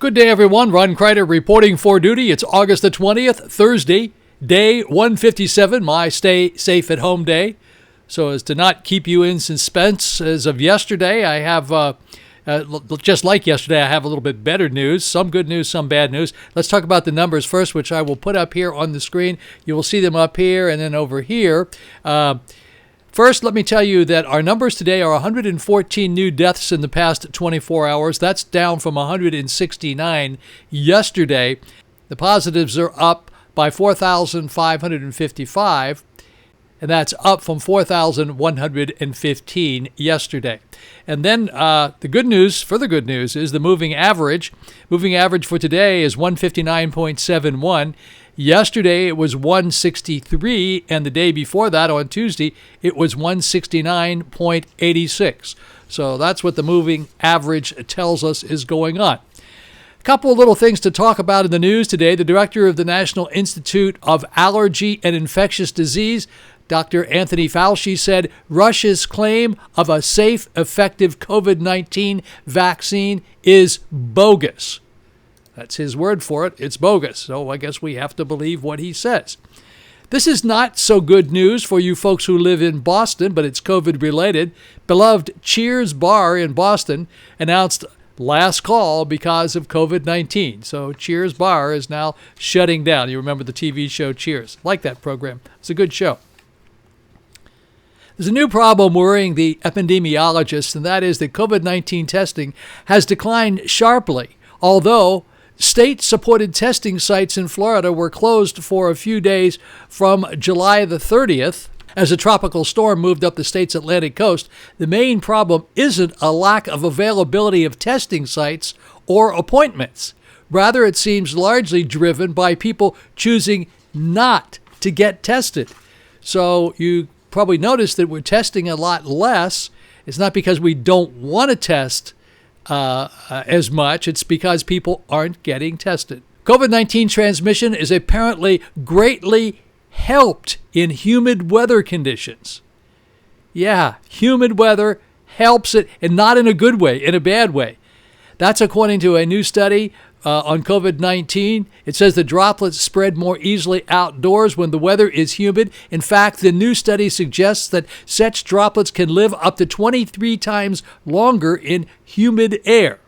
Good day, everyone. Ron Crider reporting for duty. It's August the 20th, Thursday, day 157, my stay safe at home day. So as to not keep you in suspense, as of yesterday, I have, just like yesterday, I have a little bit better news. Some good news, some bad news. Let's talk about the numbers first, which I will put up here on the screen. You will see them up here and then over here. First, let me tell you that our numbers today are 114 new deaths in the past 24 hours. That's down from 169 yesterday. The positives are up by 4,555, and that's up from 4,115 yesterday. And then the good news, further good news, is the moving average. Moving average for today is 159.71. Yesterday it was 163, and the day before that, on Tuesday, it was 169.86. So that's what the moving average tells us is going on. A couple of little things to talk about in the news today. The director of the National Institute of Allergy and Infectious Disease, Dr. Anthony Fauci, said Russia's claim of a safe, effective COVID-19 vaccine is bogus. That's his word for it. It's bogus. So I guess we have to believe what he says. This is not so good news for you folks who live in Boston, but it's COVID related. Beloved Cheers Bar in Boston announced last call because of COVID-19. So Cheers Bar is now shutting down. You remember the TV show Cheers. Like that program. It's a good show. There's a new problem worrying the epidemiologists, and that is that COVID-19 testing has declined sharply, although state-supported testing sites in Florida were closed for a few days from July the 30th as a tropical storm moved up the state's Atlantic coast. The main problem isn't a lack of availability of testing sites or appointments. Rather, it seems largely driven by people choosing not to get tested. So you probably noticed that we're testing a lot less. It's not because we don't want to test as much. It's because people aren't getting tested. COVID-19 transmission is apparently greatly helped in humid weather conditions. Yeah, humid weather helps it, and not in a good way, in a bad way. That's according to a new study on COVID-19. It says the droplets spread more easily outdoors when the weather is humid. In fact, the new study suggests that such droplets can live up to 23 times longer in humid air.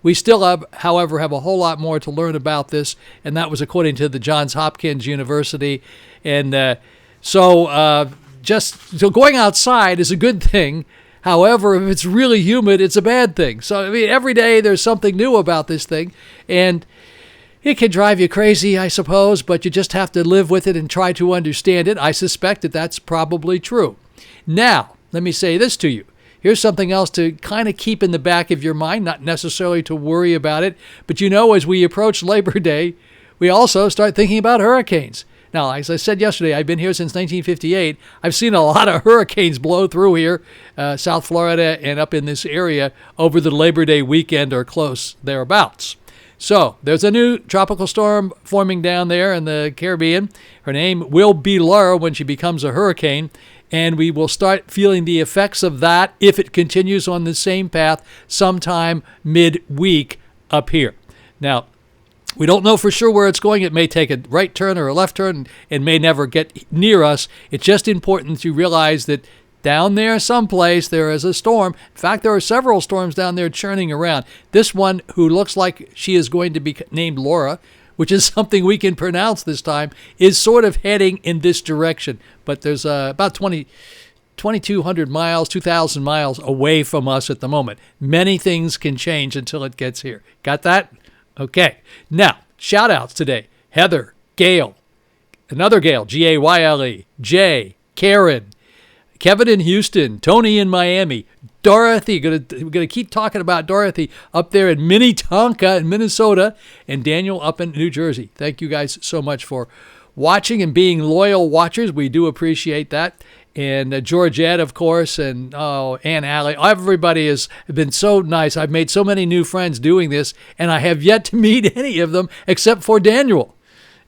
We still have, however, have a whole lot more to learn about this, and that was according to the Johns Hopkins University. And so going outside is a good thing. However, if it's really humid, it's a bad thing. So, I mean, every day there's something new about this thing, and it can drive you crazy, I suppose, but you just have to live with it and try to understand it. I suspect that that's probably true. Now, let me say this to you. Here's something else to kind of keep in the back of your mind, not necessarily to worry about it, but you know, as we approach Labor Day, we also start thinking about hurricanes. Now, as I said yesterday, I've been here since 1958. I've seen a lot of hurricanes blow through here, South Florida and up in this area over the Labor Day weekend or close thereabouts. So there's a new tropical storm forming down there in the Caribbean. Her name will be Laura when she becomes a hurricane, and we will start feeling the effects of that if it continues on the same path sometime midweek up here. Now, we don't know for sure where it's going. It may take a right turn or a left turn and may never get near us. It's just important to realize that down there someplace there is a storm. In fact, there are several storms down there churning around. This one, who looks like she is going to be named Laura, which is something we can pronounce this time, is sort of heading in this direction. But there's about 2,200 miles, 2,000 miles away from us at the moment. Many things can change until it gets here. Got that? Okay. Now, shout outs today. Heather, Gail, another Gail, Gayle, Jay, Karen, Kevin in Houston, Tony in Miami, Dorothy. We're gonna keep talking about Dorothy up there in Minnetonka in Minnesota, and Daniel up in New Jersey. Thank you guys so much for watching and being loyal watchers. We do appreciate that. And Georgette, of course, and Aunt Allie. Everybody has been so nice. I've made so many new friends doing this, and I have yet to meet any of them except for Daniel.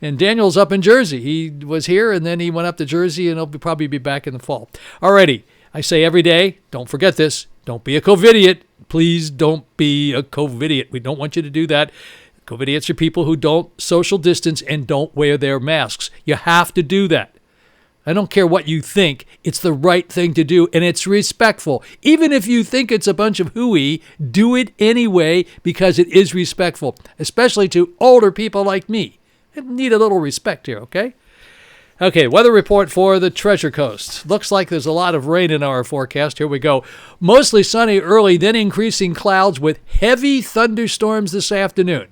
And Daniel's up in Jersey. He was here, and then he went up to Jersey, and he'll probably be back in the fall. Alrighty. I say every day, don't forget this. Don't be a COVIDiot. Please don't be a COVIDiot. We don't want you to do that. COVIDiots are people who don't social distance and don't wear their masks. You have to do that. I don't care what you think. It's the right thing to do, and it's respectful. Even if you think it's a bunch of hooey, do it anyway because it is respectful, especially to older people like me. I need a little respect here, okay? Okay, weather report for the Treasure Coast. Looks like there's a lot of rain in our forecast. Here we go. Mostly sunny early, then increasing clouds with heavy thunderstorms this afternoon.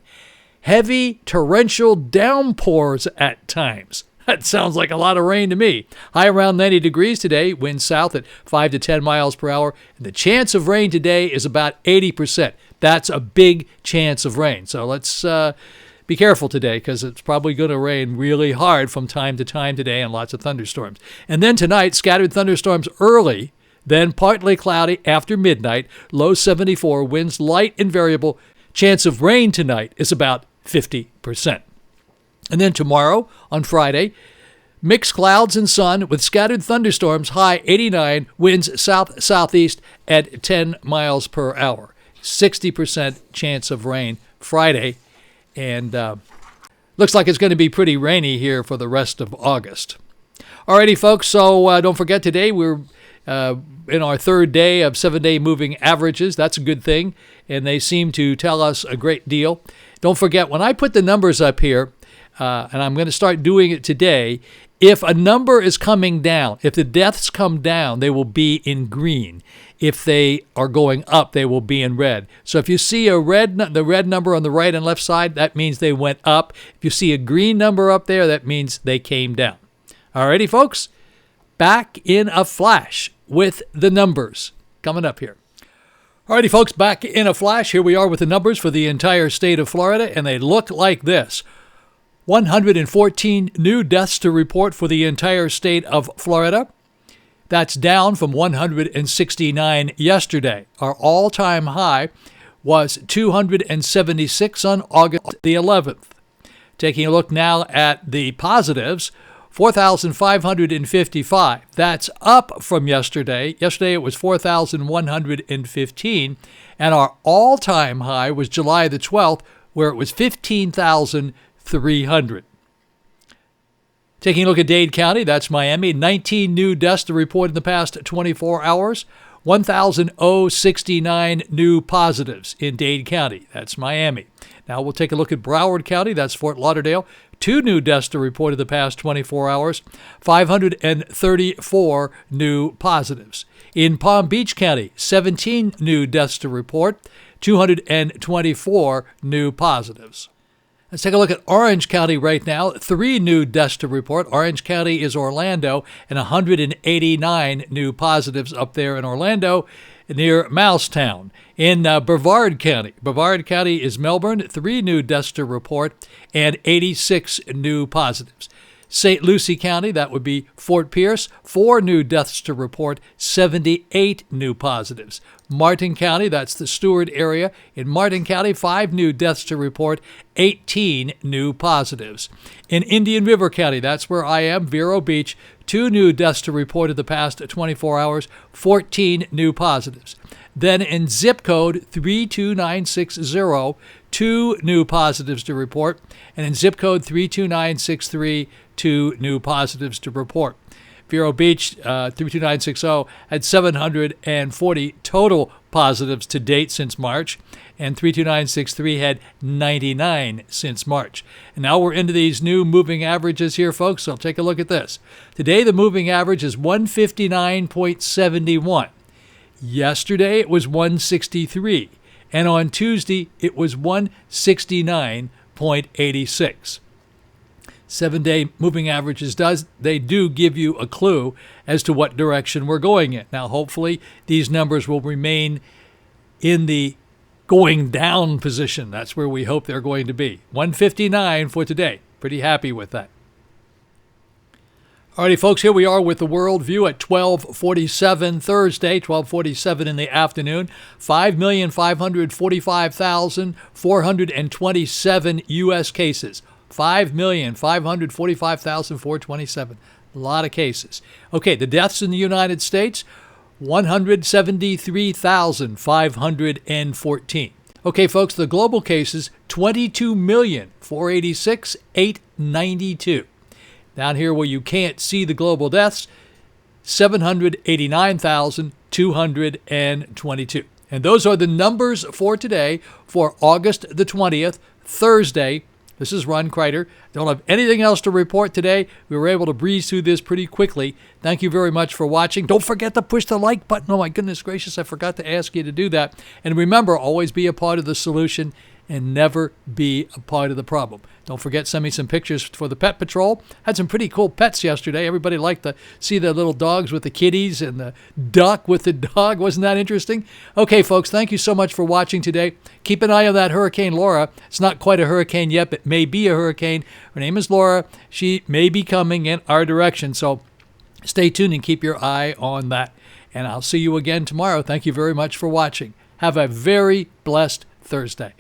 Heavy torrential downpours at times. That sounds like a lot of rain to me. High around 90 degrees today, wind south at 5 to 10 miles per hour. And the chance of rain today is about 80%. That's a big chance of rain. So let's be careful today because it's probably going to rain really hard from time to time today and lots of thunderstorms. And then tonight, scattered thunderstorms early, then partly cloudy after midnight, low 74, winds light and variable. Chance of rain tonight is about 50%. And then tomorrow, on Friday, mixed clouds and sun with scattered thunderstorms, high 89, winds south-southeast at 10 miles per hour. 60% chance of rain Friday. And looks like it's going to be pretty rainy here for the rest of August. Alrighty, folks, so don't forget today we're in our third day of 7-day moving averages. That's a good thing, and they seem to tell us a great deal. Don't forget, when I put the numbers up here, and I'm going to start doing it today, if a number is coming down, if the deaths come down, they will be in green. If they are going up, they will be in red. So if you see the red number on the right and left side, that means they went up. If you see a green number up there, that means they came down. Alrighty, folks, back in a flash with the numbers coming up here. Alrighty, folks, back in a flash. Here we are with the numbers for the entire state of Florida, and they look like this. 114 new deaths to report for the entire state of Florida. That's down from 169 yesterday. Our all-time high was 276 on August the 11th. Taking a look now at the positives, 4,555. That's up from yesterday. Yesterday it was 4,115, and our all-time high was July the 12th, where it was 15,300. Taking a look at Dade County, that's Miami, 19 new deaths to report in the past 24 hours, 1,069 new positives in Dade County, that's Miami. Now we'll take a look at Broward County, that's Fort Lauderdale, 2 new deaths to report in the past 24 hours, 534 new positives. In Palm Beach County, 17 new deaths to report, 224 new positives. Let's take a look at Orange County right now. 3 new deaths to report. Orange County is Orlando, and 189 new positives up there in Orlando near Mousetown. In Brevard County is Melbourne. 3 new deaths to report and 86 new positives. St. Lucie County, that would be Fort Pierce, 4 new deaths to report, 78 new positives. Martin County, that's the Stewart area. In Martin County, 5 new deaths to report, 18 new positives. In Indian River County, that's where I am, Vero Beach, 2 new deaths to report in the past 24 hours, 14 new positives. Then in zip code 32960, 2 new positives to report. And in zip code 32963, 2 new positives to report. Vero Beach, 32960, had 740 total positives to date since March, and 32963 had 99 since March. And now we're into these new moving averages here, folks, so take a look at this. Today, the moving average is 159.71. Yesterday, it was 163, and on Tuesday, it was 169.86. 7-day moving averages do give you a clue as to what direction we're going in. Now, hopefully, these numbers will remain in the going down position. That's where we hope they're going to be. 159 for today. Pretty happy with that. Alrighty, folks, here we are with the World View at 12:47 Thursday, 12:47 in the afternoon. 5,545,427 U.S. cases. 5,545,427. A lot of cases. Okay, the deaths in the United States, 173,514. Okay, folks, the global cases, 22,486,892. Down here where you can't see the global deaths, 789,222. And those are the numbers for today, for August the 20th, Thursday. This is Ron Crider. Don't have anything else to report today. We were able to breeze through this pretty quickly. Thank you very much for watching. Don't forget to push the like button. Oh, my goodness gracious, I forgot to ask you to do that. And remember, always be a part of the solution and never be a part of the problem. Don't forget, send me some pictures for the Pet Patrol. Had some pretty cool pets yesterday. Everybody liked to see the little dogs with the kitties and the duck with the dog. Wasn't that interesting? Okay, folks, thank you so much for watching today. Keep an eye on that Hurricane Laura. It's not quite a hurricane yet, but may be a hurricane. Her name is Laura. She may be coming in our direction, so stay tuned and keep your eye on that. And I'll see you again tomorrow. Thank you very much for watching. Have a very blessed Thursday.